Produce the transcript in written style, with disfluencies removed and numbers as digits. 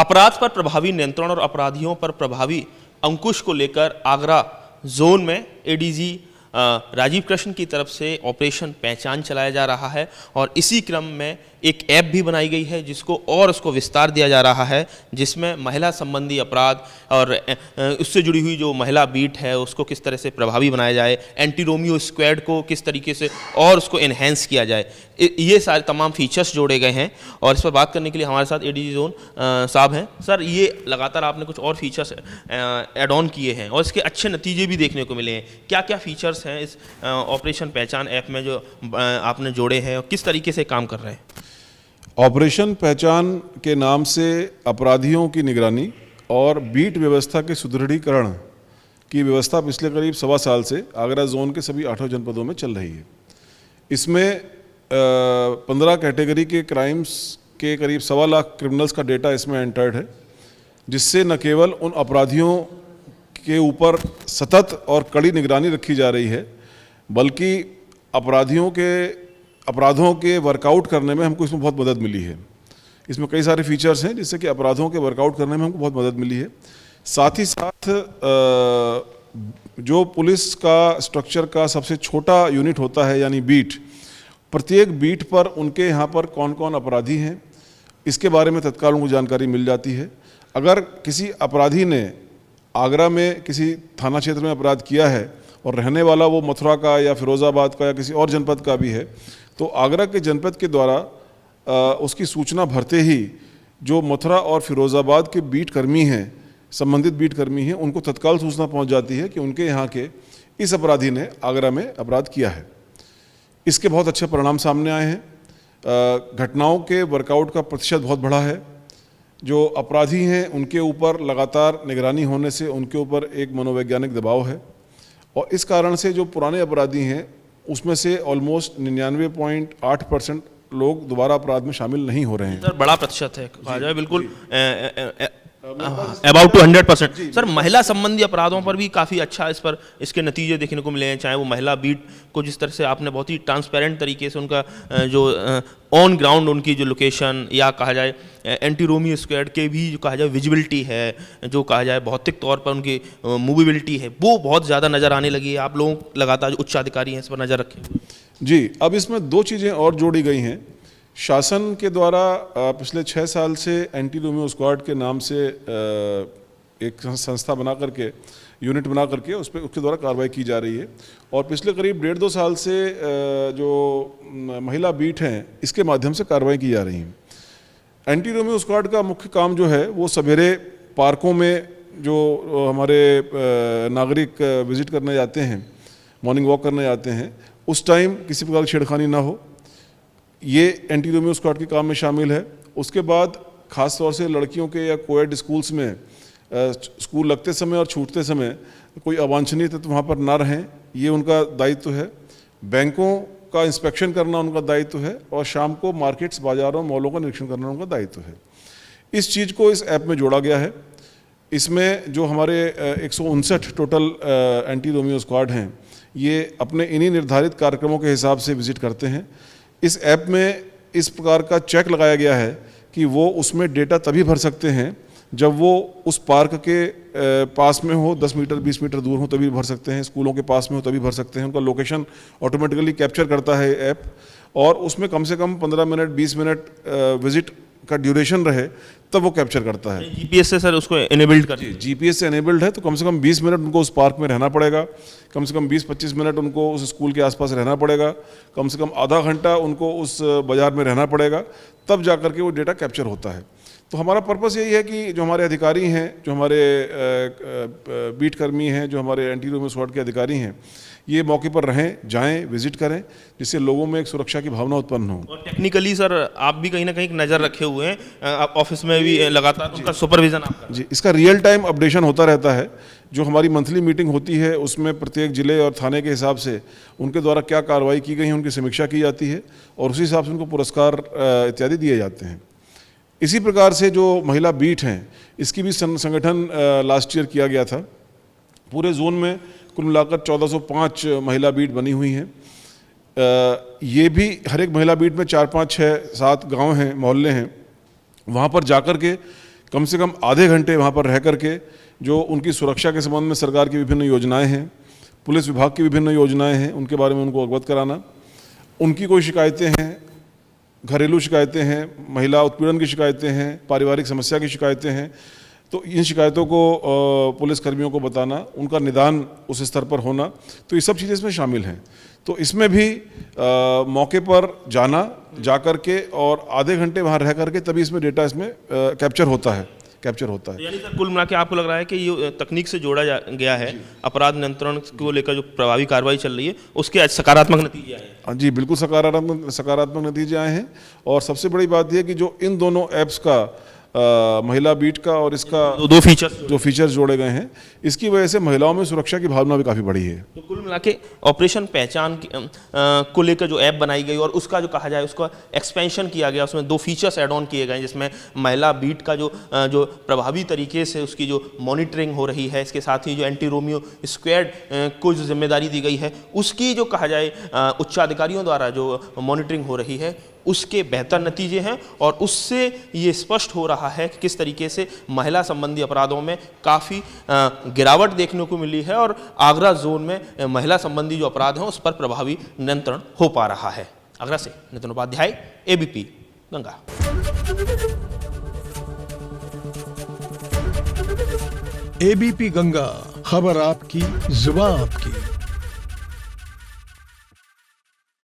अपराध पर प्रभावी नियंत्रण और अपराधियों पर प्रभावी अंकुश को लेकर आगरा जोन में एडीजी राजीव कृष्ण की तरफ से ऑपरेशन पहचान चलाया जा रहा है और इसी क्रम में एक ऐप भी बनाई गई है जिसको और उसको विस्तार दिया जा रहा है, जिसमें महिला संबंधी अपराध और उससे जुड़ी हुई जो महिला बीट है उसको किस तरह से प्रभावी बनाया जाए, एंटी रोमियो स्क्वाड को किस तरीके से और उसको एनहेंस किया जाए, ये सारे तमाम फीचर्स जोड़े गए हैं। और इस पर बात करने के लिए हमारे साथ एडीजी जोन साहब हैं। सर, ये लगातार आपने कुछ और फीचर्स ऐड ऑन किए हैं और इसके अच्छे नतीजे भी देखने को मिले हैं। क्या क्या फीचर्स हैं इस ऑपरेशन पहचान ऐप में जो आपने जोड़े हैं और किस तरीके से काम कर रहे हैं? ऑपरेशन पहचान के नाम से अपराधियों की निगरानी और बीट व्यवस्था के सुदृढ़ीकरण की व्यवस्था पिछले करीब 1.25 साल से आगरा जोन के सभी 8 जनपदों में चल रही है। इसमें 15 कैटेगरी के क्राइम्स के करीब 1.25 लाख क्रिमिनल्स का डेटा इसमें एंटर्ड है, जिससे न केवल उन अपराधियों के ऊपर सतत और कड़ी निगरानी रखी जा रही है, बल्कि अपराधों के वर्कआउट करने में हमको इसमें बहुत मदद मिली है। इसमें कई सारे फीचर्स हैं जिससे कि अपराधों के वर्कआउट करने में हमको बहुत मदद मिली है। साथ ही साथ जो पुलिस का स्ट्रक्चर का सबसे छोटा यूनिट होता है यानी बीट, प्रत्येक बीट पर उनके यहाँ पर कौन कौन अपराधी हैं इसके बारे में तत्काल उनको जानकारी मिल जाती है। अगर किसी अपराधी ने आगरा में किसी थाना क्षेत्र में अपराध किया है और रहने वाला वो मथुरा का या फिरोज़ाबाद का या किसी और जनपद का भी है, तो आगरा के जनपद के द्वारा उसकी सूचना भरते ही जो मथुरा और फिरोज़ाबाद के बीट कर्मी हैं, संबंधित बीट कर्मी हैं, उनको तत्काल सूचना पहुंच जाती है कि उनके यहाँ के इस अपराधी ने आगरा में अपराध किया है। इसके बहुत अच्छे परिणाम सामने आए हैं। घटनाओं के वर्कआउट का प्रतिशत बहुत बढ़ा है। जो अपराधी हैं उनके ऊपर लगातार निगरानी होने से उनके ऊपर एक मनोवैज्ञानिक दबाव है और इस कारण से जो पुराने अपराधी हैं उसमें से ऑलमोस्ट 99.8% लोग दोबारा अपराध में शामिल नहीं हो रहे हैं। सर, बड़ा प्रतिशत है, कहा जाए बिल्कुल अबाउट टू 100%। सर, महिला संबंधी अपराधों पर भी काफ़ी अच्छा इसके नतीजे देखने को मिले हैं। चाहे वो महिला बीट को जिस तरह से आपने बहुत ही ट्रांसपेरेंट तरीके से उनका जो ऑन ग्राउंड उनकी जो लोकेशन या कहा जाए एंटी रोमियो स्क्वाड के भी जो कहा जाए विजिबिलिटी है, जो कहा जाए भौतिक तौर पर उनकी मूवेबिलिटी है, वो बहुत ज़्यादा नज़र आने लगी है। आप लोग लगातार जो उच्च अधिकारी हैं इस पर नज़र रखें। जी, अब इसमें 2 चीज़ें और जोड़ी गई हैं। शासन के द्वारा पिछले 6 साल से एंटी रोमियो स्क्वाड के नाम से एक संस्था बना करके, यूनिट बना करके उसके द्वारा कार्रवाई की जा रही है और पिछले करीब 1.5-2 साल से जो महिला बीट हैं इसके माध्यम से कार्रवाई की जा रही है। एंटी रोमियो स्क्वाड का मुख्य काम जो है वो सवेरे पार्कों में जो हमारे नागरिक विजिट करने जाते हैं, मॉर्निंग वॉक करने जाते हैं, उस टाइम किसी प्रकार की छेड़खानी ना हो, ये एंटी रोमियो स्क्वाड के काम में शामिल है। उसके बाद ख़ास तौर से लड़कियों के या कोएड स्कूल्स में स्कूल लगते समय और छूटते समय कोई अवांछनीय तत्व वहाँ पर ना रहें, ये उनका दायित्व है। बैंकों का इंस्पेक्शन करना उनका दायित्व है और शाम को मार्केट्स, बाज़ारों, मॉलों का निरीक्षण करना उनका दायित्व है। इस चीज़ को इस ऐप में जोड़ा गया है। इसमें जो हमारे 159 टोटल एंटी रोमियो स्क्वाड हैं, ये अपने इन्हीं निर्धारित कार्यक्रमों के हिसाब से विजिट करते हैं। इस ऐप में इस प्रकार का चेक लगाया गया है कि वो उसमें डेटा तभी भर सकते हैं जब वो उस पार्क के पास में हो, 10 मीटर 20 मीटर दूर हो तभी भर सकते हैं, स्कूलों के पास में हो तभी भर सकते हैं। उनका लोकेशन ऑटोमेटिकली कैप्चर करता है ऐप और उसमें कम से कम 15 मिनट 20 मिनट विजिट का ड्यूरेशन रहे तब वो कैप्चर करता है। जीपीएस से सर उसको एनेबल्ड कर, जीपीएस से एनेबल्ड है तो कम से कम 20 मिनट उनको उस पार्क में रहना पड़ेगा, कम से कम 20-25 मिनट उनको उस स्कूल के आसपास रहना पड़ेगा, कम से कम आधा घंटा उनको उस बाज़ार में रहना पड़ेगा, तब जा कर के वो डेटा कैप्चर होता है। तो हमारा पर्पस यही है कि जो हमारे अधिकारी हैं, जो हमारे बीट कर्मी हैं, जो हमारे एंटी रोमियो स्क्वाड के अधिकारी हैं, ये मौके पर रहें, जाएं, विजिट करें, जिससे लोगों में एक सुरक्षा की भावना उत्पन्न हो। और टेक्निकली सर आप भी कहीं ना कहीं नज़र रखे हुए हैं, ऑफिस में भी लगातार उनका सुपरविजन आपका? जी, इसका रियल टाइम अपडेशन होता रहता है। जो हमारी मंथली मीटिंग होती है उसमें प्रत्येक जिले और थाने के हिसाब से उनके द्वारा क्या कार्रवाई की गई है उनकी समीक्षा की जाती है और उसी हिसाब से उनको पुरस्कार इत्यादि दिए जाते हैं। इसी प्रकार से जो महिला बीट हैं इसकी भी संगठन लास्ट ईयर किया गया था। पूरे जोन में कुल मिलाकर 1405 महिला बीट बनी हुई हैं। ये भी हर एक महिला बीट में 4, 5, 6, 7 गांव हैं, मोहल्ले हैं। वहाँ पर जाकर के कम से कम आधे घंटे वहाँ पर रह करके जो उनकी सुरक्षा के संबंध में सरकार की विभिन्न योजनाएं हैं, पुलिस विभाग की विभिन्न योजनाएं हैं, उनके बारे में उनको अवगत कराना। उनकी कोई शिकायतें हैं, घरेलू शिकायतें हैं, महिला उत्पीड़न की शिकायतें हैं, पारिवारिक समस्या की शिकायतें हैं, तो इन शिकायतों को पुलिस कर्मियों को बताना, उनका निदान उस स्तर पर होना, तो ये सब चीज़ें इसमें शामिल हैं। तो इसमें भी मौके पर जाना, जा कर के और आधे घंटे वहाँ रह करके तभी इसमें डेटा इसमें कैप्चर होता है। यानी सर कुल मिला के आपको लग रहा है कि ये तकनीक से जोड़ा गया है, अपराध नियंत्रण को लेकर जो प्रभावी कार्रवाई चल रही है उसके आज सकारात्मक नतीजे आए हैं? जी बिल्कुल सकारात्मक नतीजे आए हैं। और सबसे बड़ी बात यह कि जो इन दोनों ऐप्स का महिला बीट का और इसका दो फीचर्स जोड़े गए हैं, इसकी वजह से महिलाओं में सुरक्षा की भावना भी काफ़ी बढ़ी है। तो कुल मिला के ऑपरेशन पहचान को लेकर जो ऐप बनाई गई और उसका जो कहा जाए उसका एक्सपेंशन किया गया, उसमें 2 फीचर्स ऐड ऑन किए गए जिसमें महिला बीट का जो प्रभावी तरीके से उसकी जो मॉनिटरिंग हो रही है, इसके साथ ही जो एंटी रोमियो स्क्वाड को जो जिम्मेदारी दी गई है उसकी जो कहा जाए उच्चाधिकारियों द्वारा जो मॉनिटरिंग हो रही है उसके बेहतर नतीजे हैं। और उससे ये स्पष्ट हो रहा है कि किस तरीके से महिला संबंधी अपराधों में काफ़ी गिरावट देखने को मिली है और आगरा जोन में महिला संबंधी जो अपराध हैं उस पर प्रभावी नियंत्रण हो पा रहा है। आगरा से नितिन उपाध्याय, एबीपी गंगा। एबीपी गंगा, खबर आपकी, जुबान आपकी।